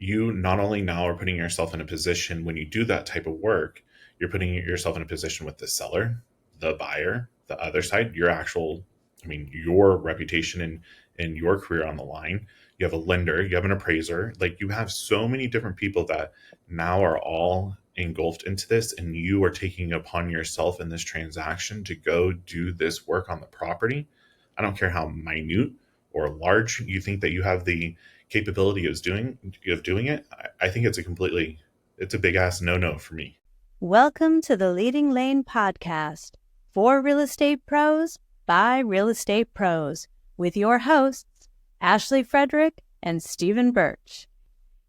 you not only now are putting yourself in a position when you do that type of work, you're putting yourself in a position with the seller, the buyer, the other side, your actual, I mean, your reputation and your career on the line. You have a lender, you have an appraiser, like you have so many different people that now are all engulfed into this, and you are taking upon yourself in this transaction to go do this work on the property. I don't care how minute or large you think that you have the capability of doing it. I think it's a big ass no for me. Welcome to the Leading Lane podcast for real estate pros by real estate pros with your hosts, Ashley Frederick and Stephen Birch.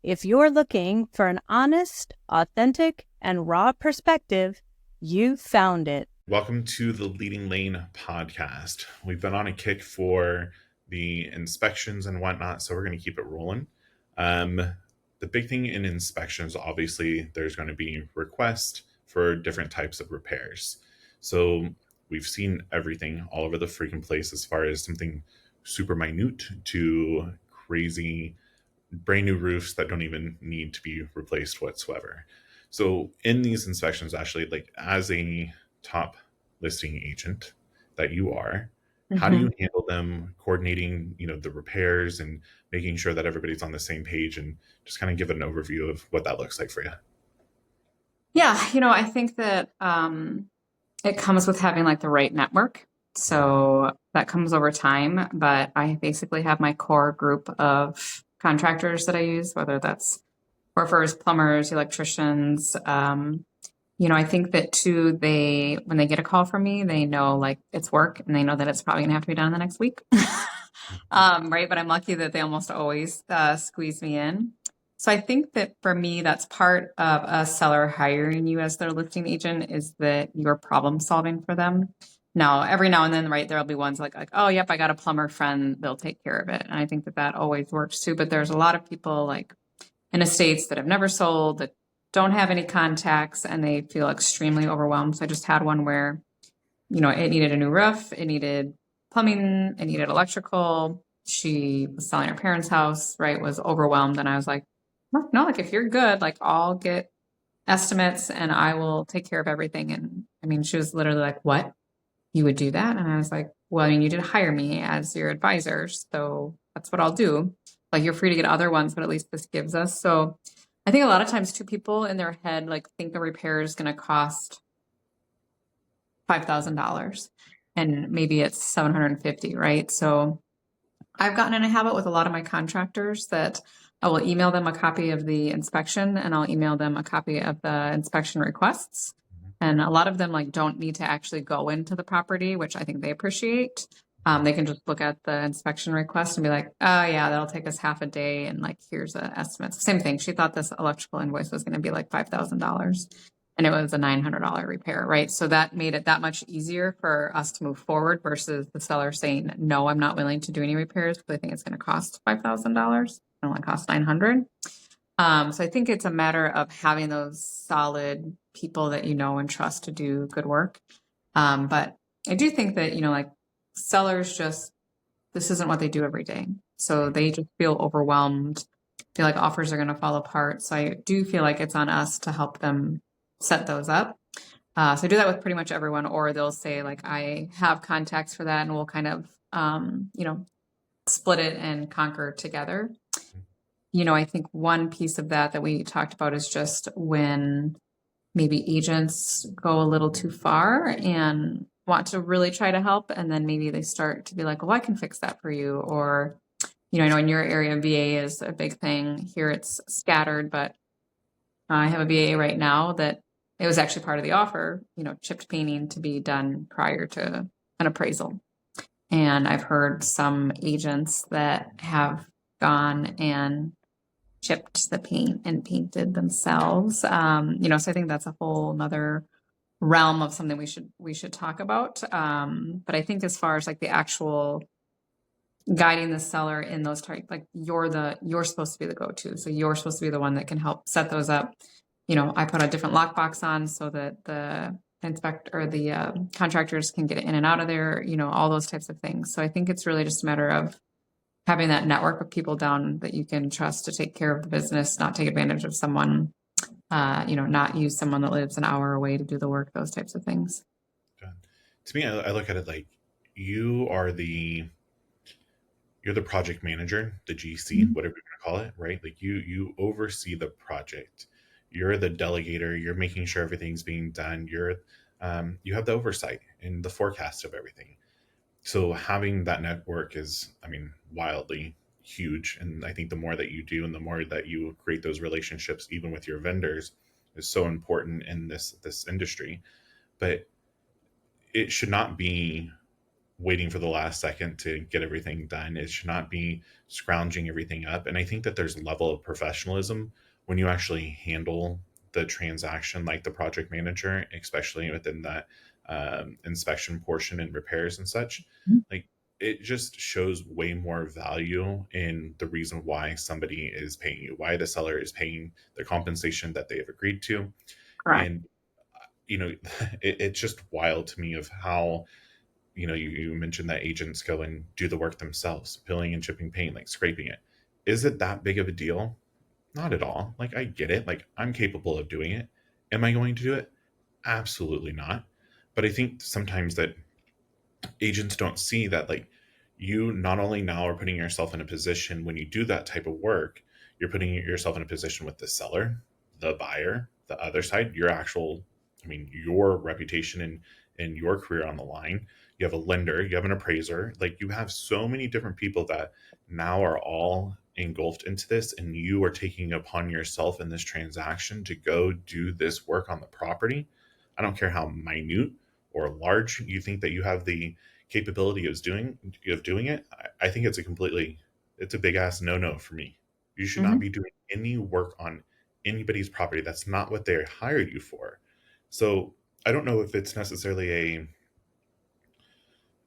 If you're looking for an honest, authentic, and raw perspective, you found it. Welcome to the Leading Lane podcast. We've been on a kick for the inspections and whatnot, so we're going to keep it rolling. The big thing in inspections, obviously, there's going to be requests for different types of repairs. So we've seen everything all over the freaking place, as far as something super minute to crazy brand new roofs that don't even need to be replaced whatsoever. So in these inspections, actually, like as a top listing agent that you are, how do you handle them, coordinating, the repairs and making sure that everybody's on the same page, and just kind of give an overview of what that looks like for you? Yeah, I think that it comes with having like the right network. So that comes over time, but I basically have my core group of contractors that I use, whether that's roofers, plumbers, electricians. I think that too, when they get a call from me, they know like it's work and they know that it's probably gonna have to be done in the next week. Right. But I'm lucky that they almost always squeeze me in. So I think that for me, that's part of a seller hiring you as their listing agent, is that you're problem solving for them. Now, every now and then, right, there'll be ones like, oh, yep, I got a plumber friend, they'll take care of it. And I think that always works too. But there's a lot of people like in estates that have never sold, that don't have any contacts, and they feel extremely overwhelmed. So I just had one where, it needed a new roof, it needed plumbing, it needed electrical. She was selling her parents' house, right, was overwhelmed. And I was like, no, like if you're good, like I'll get estimates and I will take care of everything. And I mean, she was literally like, what? You would do that? And I was like, well, I mean, you did hire me as your advisor, so that's what I'll do. Like, you're free to get other ones, but at least this gives us. So I think a lot of times too, people in their head, like think a repair is going to cost $5,000 and maybe it's $750, right? So I've gotten in a habit with a lot of my contractors that I will email them a copy of the inspection and I'll email them a copy of the inspection requests. And a lot of them like don't need to actually go into the property, which I think they appreciate. They can just look at the inspection request and be like, oh yeah, that'll take us half a day. And like, here's an estimate. Same thing. She thought this electrical invoice was going to be like $5,000 and it was a $900 repair, right? So that made it that much easier for us to move forward versus the seller saying, no, I'm not willing to do any repairs because I think it's going to cost $5,000. It only costs $900. So I think it's a matter of having those solid people that you know and trust to do good work. But I do think that, like sellers this isn't what they do every day. So they just feel overwhelmed, feel like offers are going to fall apart. So I do feel like it's on us to help them set those up. So I do that with pretty much everyone, or they'll say like, I have contacts for that and we'll kind of, split it and conquer together. I think one piece of that we talked about is just when maybe agents go a little too far and want to really try to help. And then maybe they start to be like, well, I can fix that for you. Or, I know in your area, VA is a big thing. Here it's scattered, but I have a VA right now that it was actually part of the offer, chipped painting to be done prior to an appraisal. And I've heard some agents that have gone and chipped the paint and painted themselves. So I think that's a whole nother realm of something we should talk about. But I think as far as like the actual guiding the seller in those types, like you're supposed to be the go-to. So you're supposed to be the one that can help set those up. I put a different lockbox on so that the contractors can get in and out of there, all those types of things. So I think it's really just a matter of having that network of people down that you can trust to take care of the business, not take advantage of someone, not use someone that lives an hour away to do the work, those types of things. Good. To me, I look at it like you are you're the project manager, the GC, Mhm. whatever you want to call it, right? Like you oversee the project. You're the delegator. You're making sure everything's being done. You have the oversight and the forecast of everything. So having that network is, I mean, wildly huge. And I think the more that you do, and the more that you create those relationships, even with your vendors, is so important in this industry. But it should not be waiting for the last second to get everything done. It should not be scrounging everything up. And I think that there's a level of professionalism when you actually handle the transaction, like the project manager, especially within that inspection portion and repairs and such. Like it just shows way more value in the reason why somebody is paying you, why the seller is paying the compensation that they have agreed to. Correct. And, it's just wild to me of how you mentioned that agents go and do the work themselves, peeling and chipping paint, like scraping it. Is it that big of a deal? Not at all. Like, I get it. Like, I'm capable of doing it. Am I going to do it? Absolutely not. But I think sometimes that agents don't see that, like, you not only now are putting yourself in a position when you do that type of work, you're putting yourself in a position with the seller, the buyer, the other side, your actual, I mean, your reputation and your career on the line. You have a lender, you have an appraiser, like you have so many different people that now are all engulfed into this, and you are taking upon yourself in this transaction to go do this work on the property. I don't care how minute or large you think that you have the capability of doing it. I think it's a big ass no for me. You should not Mhm. be doing any work on anybody's property. That's not what they hired you for. So I don't know if it's necessarily a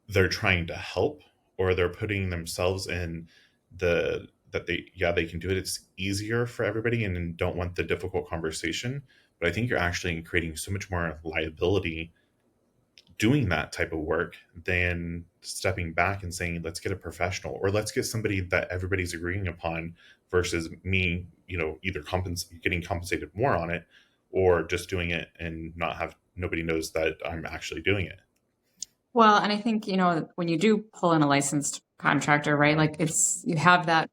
they're trying to help, or they're putting themselves in that they can do it. It's easier for everybody and don't want the difficult conversation. But I think you're actually creating so much more liability doing that type of work than stepping back and saying, let's get a professional, or let's get somebody that everybody's agreeing upon, versus me, either getting compensated more on it, or just doing it and not have nobody knows that I'm actually doing it. Well, and I think, when you do pull in a licensed contractor, right? Like you have the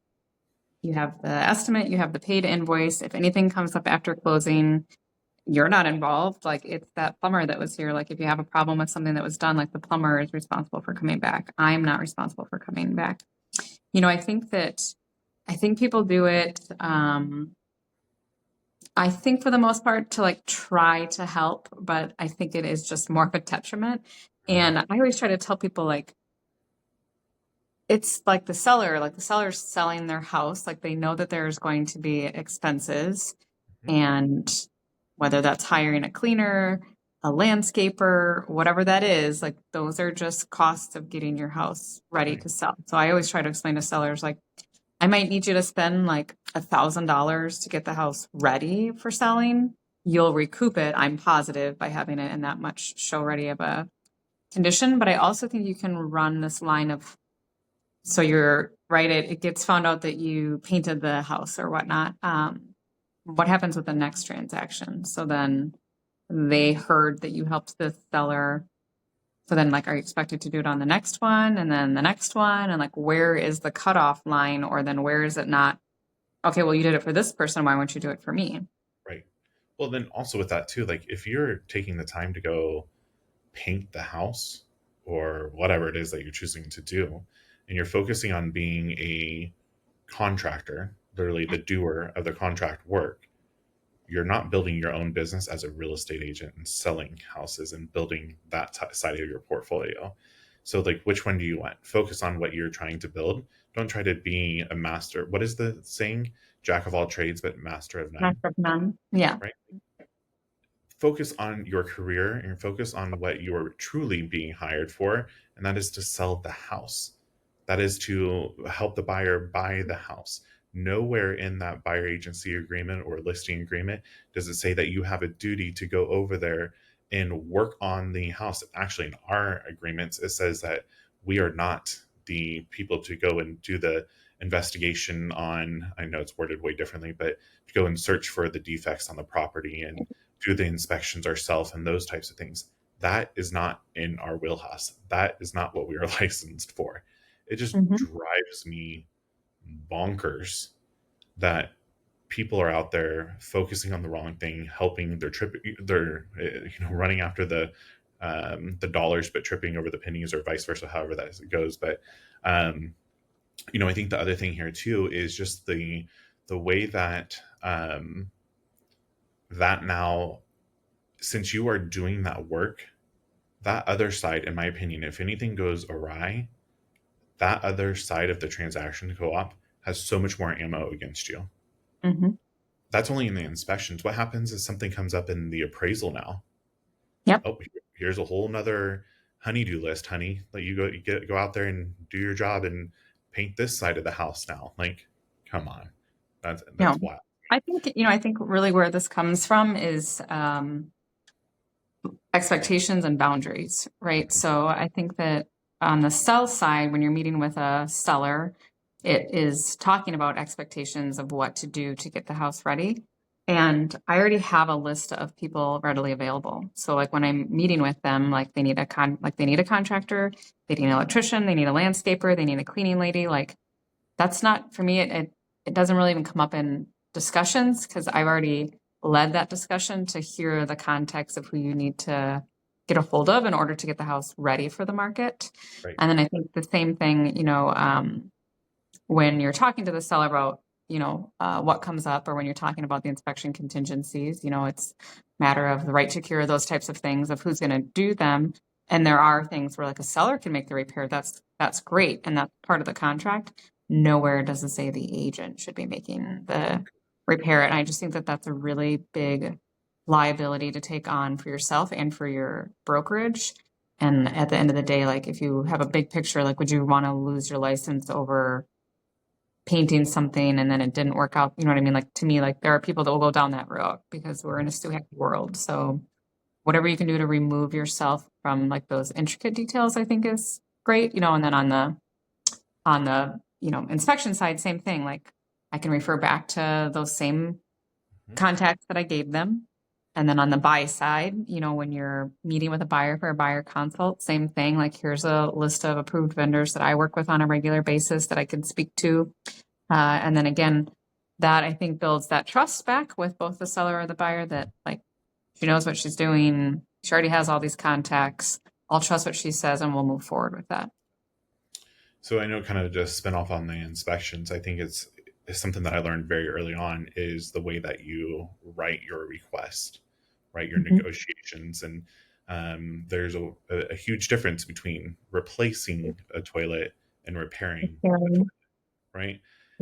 estimate, you have the paid invoice. If anything comes up after closing, you're not involved. Like it's that plumber that was here. Like if you have a problem with something that was done, like the plumber is responsible for coming back. I'm not responsible for coming back. I think people do it. I think for the most part to like try to help, but I think it is just more of a detriment. Mhm. And I always try to tell people like, it's like the seller's selling their house. Like they know that there's going to be expenses, Mhm. and whether that's hiring a cleaner, a landscaper, whatever that is, like those are just costs of getting your house ready Right. to sell. So I always try to explain to sellers, like, I might need you to spend like $1,000 to get the house ready for selling. You'll recoup it, I'm positive, by having it in that much show ready of a condition. But I also think you can run this line of, so you're right, it gets found out that you painted the house or whatnot. What happens with the next transaction? So then they heard that you helped the seller. So then, like, are you expected to do it on the next one and then the next one? And like, where is the cutoff line? Or then where is it not? Okay, well, you did it for this person. Why won't you do it for me? Right. Well, then also with that too, like if you're taking the time to go paint the house or whatever it is that you're choosing to do, and you're focusing on being a contractor, literally the doer of the contract work, you're not building your own business as a real estate agent and selling houses and building that side of your portfolio. So, like, which one do you want? Focus on what you're trying to build. Don't try to be a master. What is the saying? Jack of all trades, but master of none, Master of none. Yeah. right? Focus on your career and focus on what you are truly being hired for, and that is to sell the house. That is to help the buyer buy the house. Nowhere in that buyer agency agreement or listing agreement does it say that you have a duty to go over there and work on the house. Actually, in our agreements, it says that we are not the people to go and do the investigation on, I know it's worded way differently, but to go and search for the defects on the property and do the inspections ourselves and those types of things. That is not in our wheelhouse. That is not what we are licensed for. It just Mhm. drives me bonkers that people are out there focusing on the wrong thing, helping they're running after the dollars but tripping over the pennies, or vice versa, however that goes. But I think the other thing here too is just the way that that now, since you are doing that work, that other side, in my opinion, if anything goes awry, that other side of the transaction co-op has so much more ammo against you. Mhm. That's only in the inspections. What happens is something comes up in the appraisal now? Yep. Oh, here's a whole nother honeydew list, honey. Like go out there and do your job and paint this side of the house now. Like, come on, No, that's wild. I think really where this comes from is expectations and boundaries, right? So I think that on the sell side, when you're meeting with a seller, it is talking about expectations of what to do to get the house ready. And I already have a list of people readily available. So like when I'm meeting with them, like they need a contractor, they need an electrician, they need a landscaper, they need a cleaning lady. Like that's not for me. It doesn't really even come up in discussions because I've already led that discussion to hear the context of who you need to get a hold of in order to get the house ready for the market. Right. And then I think the same thing, when you're talking to the seller about, what comes up, or when you're talking about the inspection contingencies, it's a matter of the right to cure, those types of things, of who's going to do them. And there are things where like a seller can make the repair. That's great. And that's part of the contract. Nowhere does it say the agent should be making the repair. And I just think that that's a really big liability to take on for yourself and for your brokerage. And at the end of the day, like if you have a big picture, like would you want to lose your license over painting something and then it didn't work out? You know what I mean? Like to me, like there are people that will go down that route because we're in a stu-happy world. So whatever you can do to remove yourself from like those intricate details, I think is great. And then on the inspection side, same thing. Like I can refer back to those same contacts that I gave them. And then on the buy side, when you're meeting with a buyer for a buyer consult, same thing. Like here's a list of approved vendors that I work with on a regular basis that I can speak to. And then again, that I think builds that trust back with both the seller or the buyer that like she knows what she's doing. She already has all these contacts. I'll trust what she says and we'll move forward with that. So I know, kind of just spin off on the inspections, I think it's something that I learned very early on is the way that you write your request, write your negotiations. And there's a huge difference between replacing a toilet and repairing a toilet, right?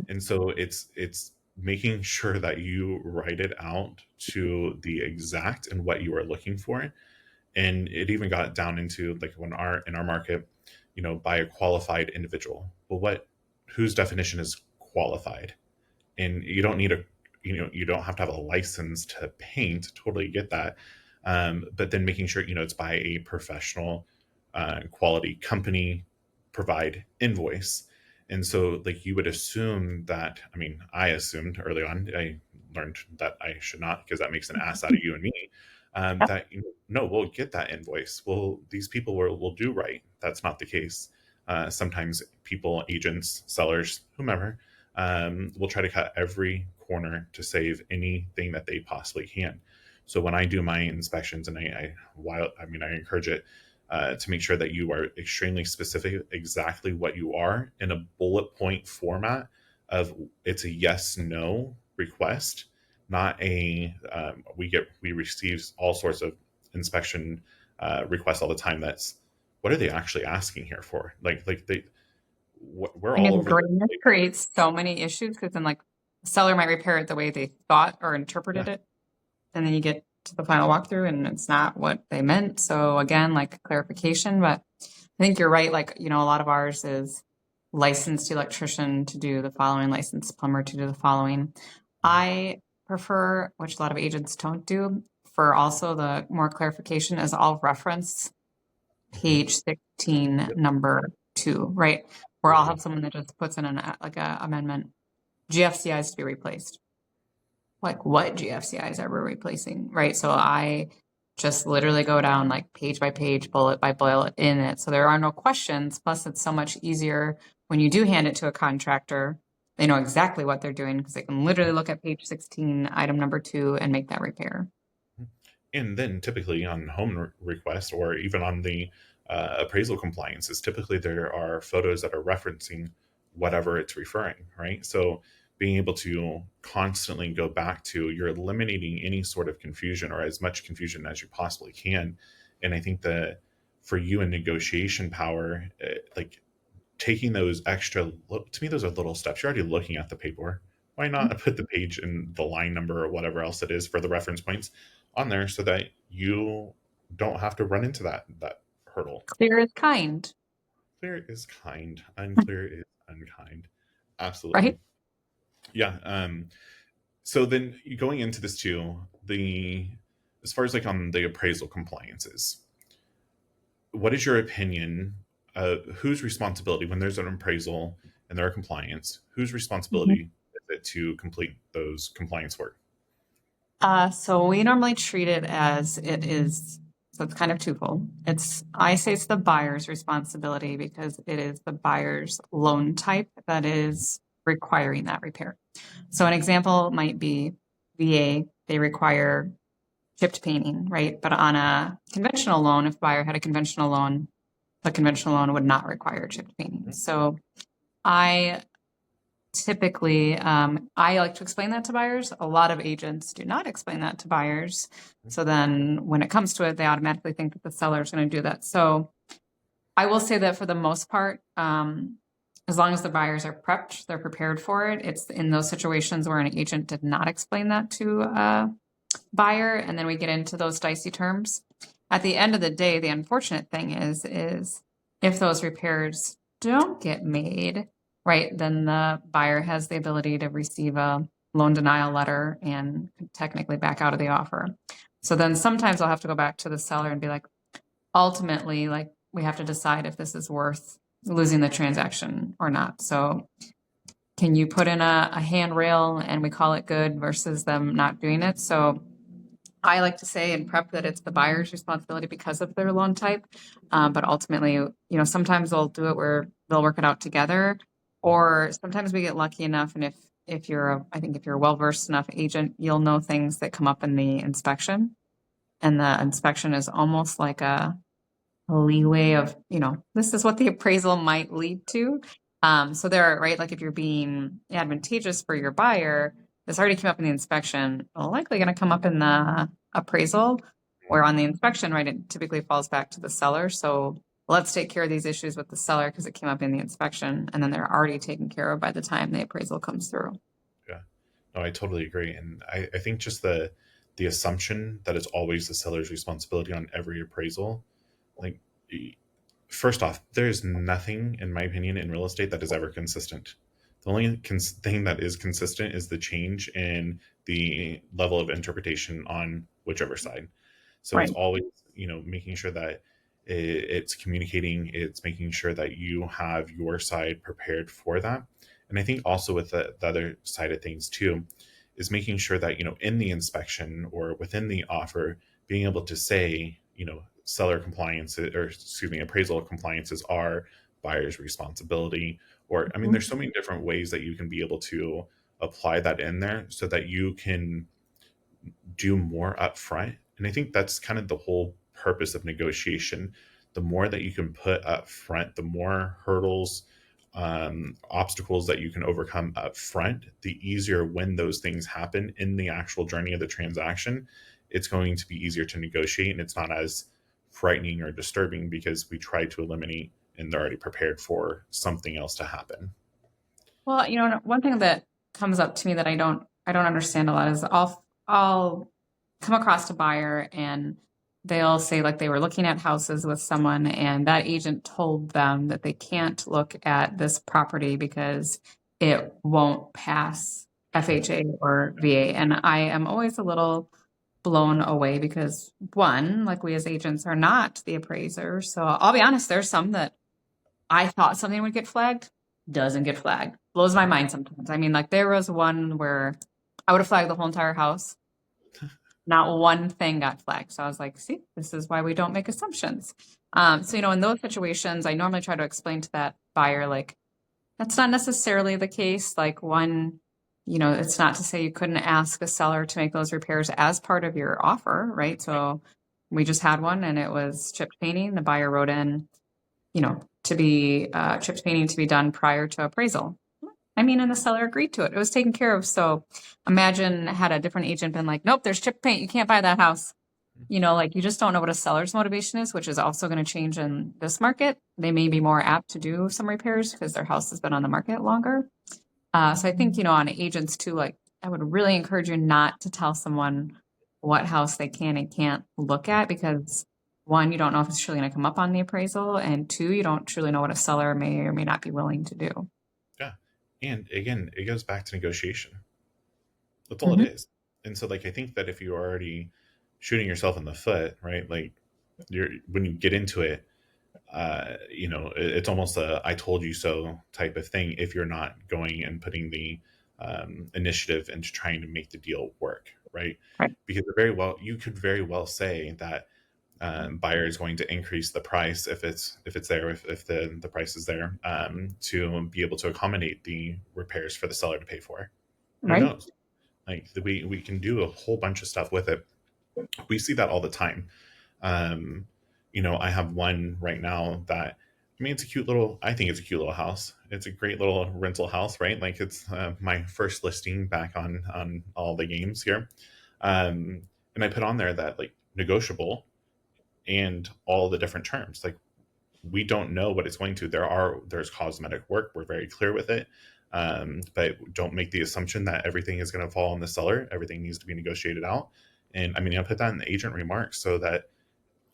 And so it's making sure that you write it out to the exact and what you are looking for. And it even got down into like in our market, by a qualified individual. Well, whose definition is qualified? And you don't need you don't have to have a license to paint. Totally get that. But then making sure, it's by a professional, quality company, provide invoice. And so like you would assume that, I assumed early on, I learned that I should not, because that makes an ass out of you and me. That no, we'll get that invoice. Well, these people will do right. That's not the case. Sometimes people, agents, sellers, whomever, will try to cut every corner to save anything that they possibly can. So when I do my inspections, and I encourage it to make sure that you are extremely specific, exactly what you are, in a bullet point format of it's a yes no request, not a we receive all sorts of inspection requests all the time. That's what are they actually asking here for? We're all over this creates so many issues because then like the seller might repair it the way they thought or interpreted it, and then you get to the final walkthrough and it's not what they meant. So again, like clarification. But I think you're right. Like a lot of ours is licensed electrician to do the following, licensed plumber to do the following. I prefer, which a lot of agents don't do, for also the more clarification, is I'll reference page 16, number 2, right? Or I'll have someone that just puts in like a amendment, GFCIs to be replaced. Like, what GFCIs are we replacing, right? So I just literally go down like page by page, bullet by bullet in it. So there are no questions. Plus, it's so much easier when you do hand it to a contractor. They know exactly what they're doing because they can literally look at page 16, item number 2, and make that repair. And then typically on home request or even on the appraisal compliances, typically there are photos that are referencing whatever it's referring, right? So being able to constantly go back to, you're eliminating any sort of confusion or as much confusion as you possibly can. And I think that for you in negotiation power, like taking those extra, to me, those are little steps. You're already looking at the paperwork. Why not put the page and the line number or whatever else it is for the reference points on there so that you don't have to run into that hurdle. Clear is kind. Clear is kind. Unclear is unkind. Absolutely. Right? Yeah. So then going into this too, as far as like on the appraisal compliances, what is your opinion? Whose responsibility when there's an appraisal and there are compliance? Whose responsibility is it to complete those compliance work? So we normally treat it as it is. So it's kind of twofold. I say it's the buyer's responsibility because it is the buyer's loan type that is requiring that repair. So an example might be VA, they require chipped painting, right? But on a conventional loan, if buyer had a conventional loan, the conventional loan would not require chipped painting. So I typically, I like to explain that to buyers. A lot of agents do not explain that to buyers. So then when it comes to it, they automatically think that the seller is going to do that. So I will say that for the most part, as long as the buyers are prepped, they're prepared for it. It's in those situations where an agent did not explain that to a buyer, and then we get into those dicey terms. At the end of the day, the unfortunate thing is if those repairs don't get made, right, then the buyer has the ability to receive a loan denial letter and technically back out of the offer. So then sometimes I'll have to go back to the seller and be like, ultimately, like, we have to decide if this is worth losing the transaction or not. So can you put in a handrail and we call it good versus them not doing it? So I like to say in prep that it's the buyer's responsibility because of their loan type. But ultimately, sometimes they'll do it where they'll work it out together, or sometimes we get lucky enough. And if you're a well-versed enough agent, you'll know things that come up in the inspection, and the inspection is almost like a leeway of, this is what the appraisal might lead to. So there, right, like if you're being advantageous for your buyer, this already came up in the inspection, likely going to come up in the appraisal, or on the inspection, right, it typically falls back to the seller. So let's take care of these issues with the seller because it came up in the inspection, and then they're already taken care of by the time the appraisal comes through. Yeah, no, I totally agree. And I think just the assumption that it's always the seller's responsibility on every appraisal, like, first off, there's nothing, in my opinion, in real estate that is ever consistent. The only thing that is consistent is the change in the level of interpretation on whichever side. So Right. It's always, making sure that it's communicating, it's making sure that you have your side prepared for that. And I think also with the other side of things too, is making sure that, in the inspection or within the offer, being able to say, seller compliance, or excuse me, appraisal compliances are buyer's responsibility. Or, I mean, there's so many different ways that you can be able to apply that in there so that you can do more upfront. And I think that's kind of the whole purpose of negotiation. The more that you can put up front, the more hurdles, obstacles that you can overcome up front, the easier when those things happen in the actual journey of the transaction, it's going to be easier to negotiate, and it's not as frightening or disturbing because we try to eliminate and they're already prepared for something else to happen. Well, one thing that comes up to me that I don't understand a lot is I'll come across a buyer and they'll say like they were looking at houses with someone and that agent told them that they can't look at this property because it won't pass FHA or VA. And I am always a little blown away because, one, like, we as agents are not the appraiser. So I'll be honest, there's some that I thought something would get flagged, doesn't get flagged. Blows my mind sometimes. I mean, like there was one where I would have flagged the whole entire house. Not one thing got flagged. So I was like, see, this is why we don't make assumptions. So, in those situations, I normally try to explain to that buyer, like, that's not necessarily the case. Like one, it's not to say you couldn't ask the seller to make those repairs as part of your offer, right? So we just had one and it was chipped painting. The buyer wrote in, to be chipped painting to be done prior to appraisal. And the seller agreed to it. It was taken care of. So imagine had a different agent been like, nope, there's chipped paint. You can't buy that house. Like you just don't know what a seller's motivation is, which is also going to change in this market. They may be more apt to do some repairs because their house has been on the market longer. So I think, on agents too, like I would really encourage you not to tell someone what house they can and can't look at because one, you don't know if it's truly going to come up on the appraisal. And two, you don't truly know what a seller may or may not be willing to do. Yeah. And again, it goes back to negotiation. That's all it is. And so like, I think that if you're already shooting yourself in the foot, right? Like when you get into it, it's almost a "I told you so" type of thing if you're not going and putting the initiative into trying to make the deal work, right? Right. Because you could very well say that buyer is going to increase the price if it's there, if the price is there, to be able to accommodate the repairs for the seller to pay for. Who knows? Like we can do a whole bunch of stuff with it. We see that all the time. I have one right now that, it's a cute little, I think it's a cute little house. It's a great little rental house, right? Like it's my first listing back on all the games here. And I put on there that like negotiable and all the different terms. Like we don't know what it's going to. There's cosmetic work. We're very clear with it. But don't make the assumption that everything is going to fall on the seller. Everything needs to be negotiated out. And I put that in the agent remarks so that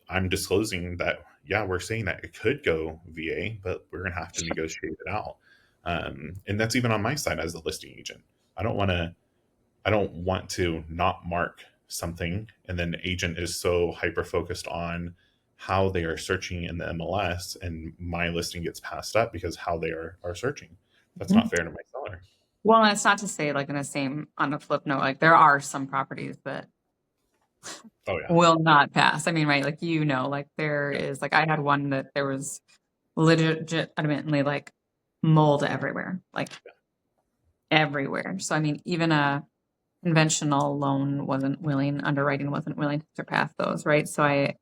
I'm disclosing that, yeah, we're saying that it could go VA, but we're going to have to negotiate it out. And that's even on my side as a listing agent. I don't want to not mark something. And then the agent is so hyper focused on how they are searching in the MLS and my listing gets passed up because how they are searching. That's not fair to my seller. Well, and it's not to say like on the flip note, like there are some properties that will not pass. Right. Like, like there is, like I had one that there was legitimately like mold everywhere, like everywhere. So, even a conventional loan underwriting wasn't willing to surpass those. Right. So I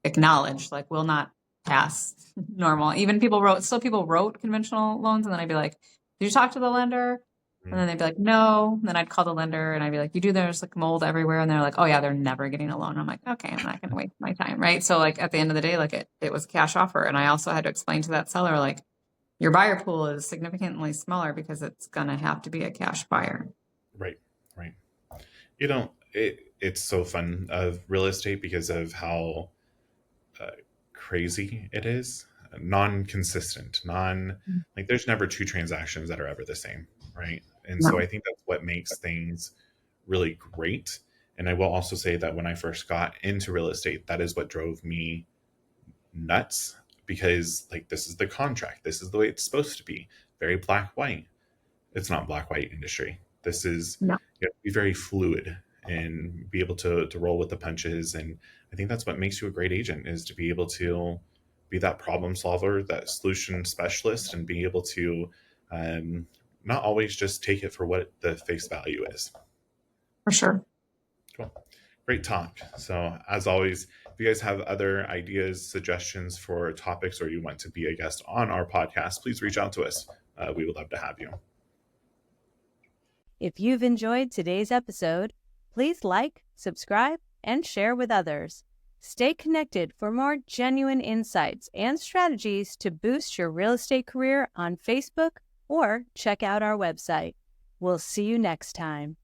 acknowledged like will not pass normal. Even people wrote conventional loans. And then I'd be like, did you talk to the lender? And then they'd be like, no. And then I'd call the lender and I'd be like, there's like mold everywhere. And they're like, oh yeah, they're never getting a loan. I'm like, okay, I'm not going to waste my time. Right. So like at the end of the day, like it was a cash offer. And I also had to explain to that seller, like your buyer pool is significantly smaller because it's going to have to be a cash buyer. Right. Right. It's so fun of real estate because of how crazy it is. Non-consistent, like there's never two transactions that are ever the same. Right. And so I think that's what makes things really great. And I will also say that when I first got into real estate, that is what drove me nuts because like, this is the contract. This is the way it's supposed to be. Very black, white. It's not black, white industry. This is be very fluid and be able to roll with the punches. And I think that's what makes you a great agent is to be able to be that problem solver, that solution specialist, and be able to, not always just take it for what the face value is. For sure. Cool. Great talk. So as always, if you guys have other ideas, suggestions for topics, or you want to be a guest on our podcast, please reach out to us. We would love to have you. If you've enjoyed today's episode, please like, subscribe, and share with others. Stay connected for more genuine insights and strategies to boost your real estate career on Facebook or check out our website. We'll see you next time.